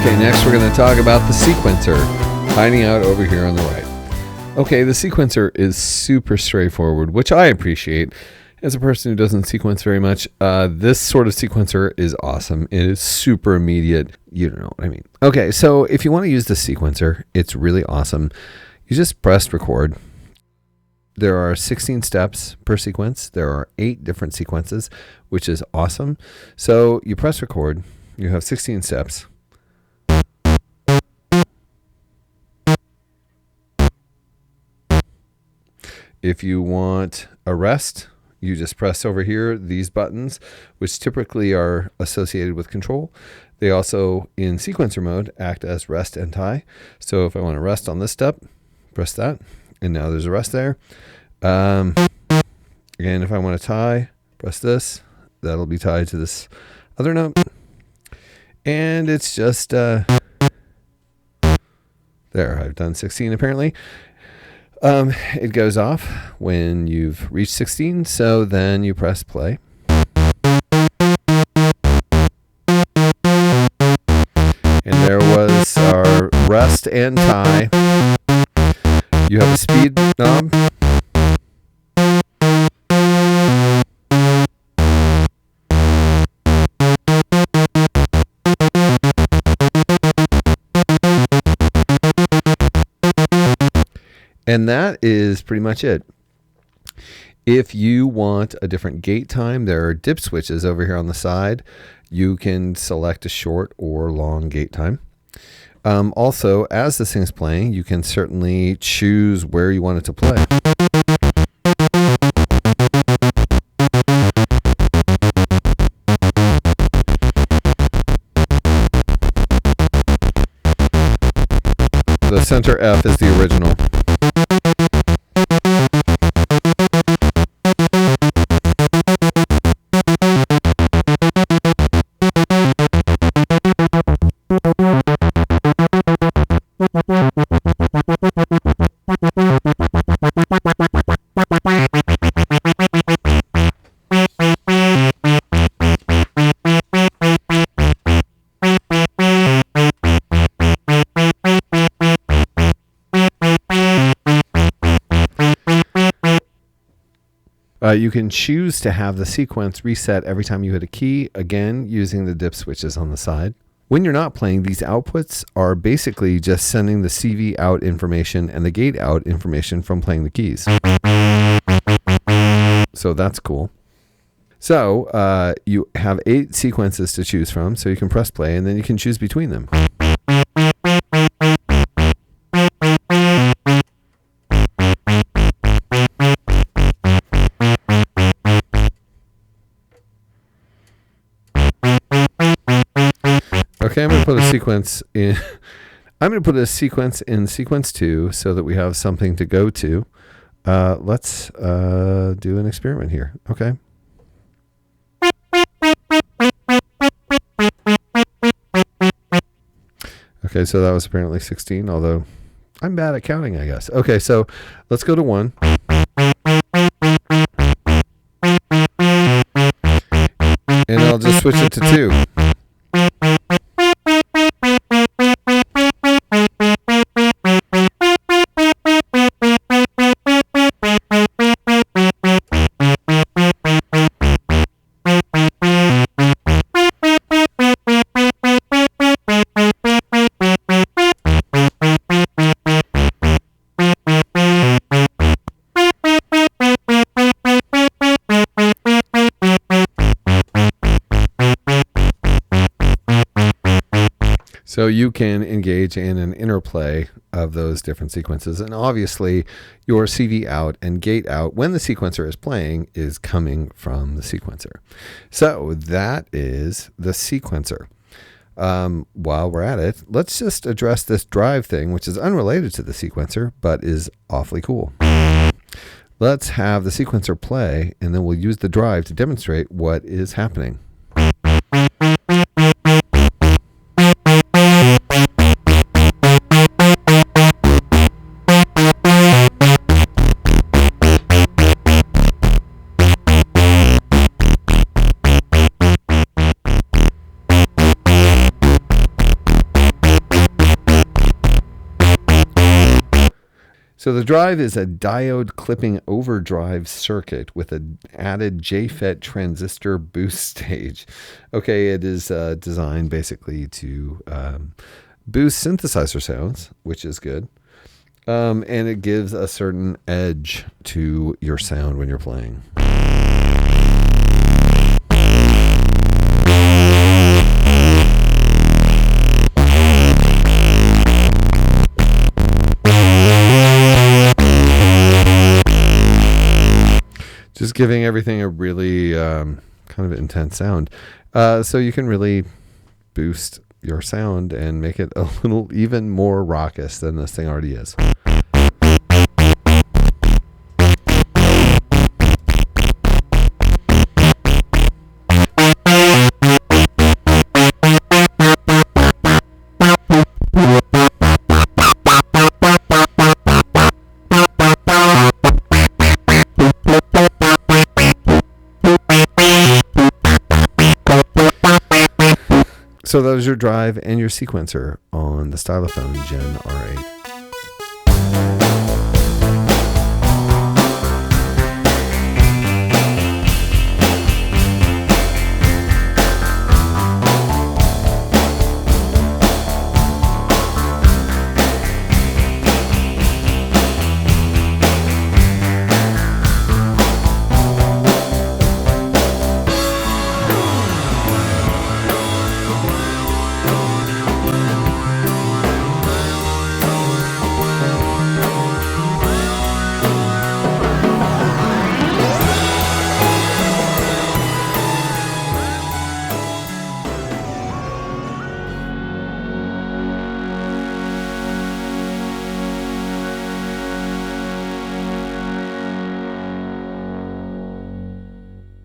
Okay, next we're going to talk about the sequencer, hiding out over here on the right. Okay, the sequencer is super straightforward, which I appreciate. As a person who doesn't sequence very much, this sort of sequencer is awesome. It is super immediate. You don't know what I mean. Okay, so if you want to use the sequencer, it's really awesome. You just press record. There are 16 steps per sequence. There are 8 different sequences, which is awesome. So you press record. You have 16 steps. If you want a rest, you just press over here these buttons, which typically are associated with control. They also, in sequencer mode, act as rest and tie. So if I want to rest on this step, press that, and now there's a rest there. Again, if I want to tie, press this. That'll be tied to this other note. And it's just, there, I've done 16 apparently. It goes off when you've reached 16, so then you press play. And there was our rest and tie. You have a speed knob. And that is pretty much it. If you want a different gate time, there are dip switches over here on the side. You can select a short or long gate time. Also, as this thing's playing, you can certainly choose where you want it to play. The center F is the original. You can choose to have the sequence reset every time you hit a key, again, using the dip switches on the side. When you're not playing, these outputs are basically just sending the CV out information and the gate out information from playing the keys. So that's cool. So you have 8 sequences to choose from, so you can press play and then you can choose between them. Okay, I'm going to put a sequence in. I'm going to put a sequence in sequence 2 so that we have something to go to. Let's do an experiment here. Okay. Okay, so that was apparently 16, although I'm bad at counting, I guess. Okay, so let's go to 1. And I'll just switch it to 2. So you can engage in an interplay of those different sequences. And obviously, your CV out and gate out, when the sequencer is playing, is coming from the sequencer. So that is the sequencer. While we're at it, let's just address this drive thing, which is unrelated to the sequencer, but is awfully cool. Let's have the sequencer play, and then we'll use the drive to demonstrate what is happening. So the drive is a diode clipping overdrive circuit with an added JFET transistor boost stage. Okay, it is designed basically to boost synthesizer sounds, which is good. And it gives a certain edge to your sound when you're playing. Just giving everything a really kind of intense sound. So you can really boost your sound and make it a little even more raucous than this thing already is. So that is your drive and your sequencer on the Stylophone Gen R-8.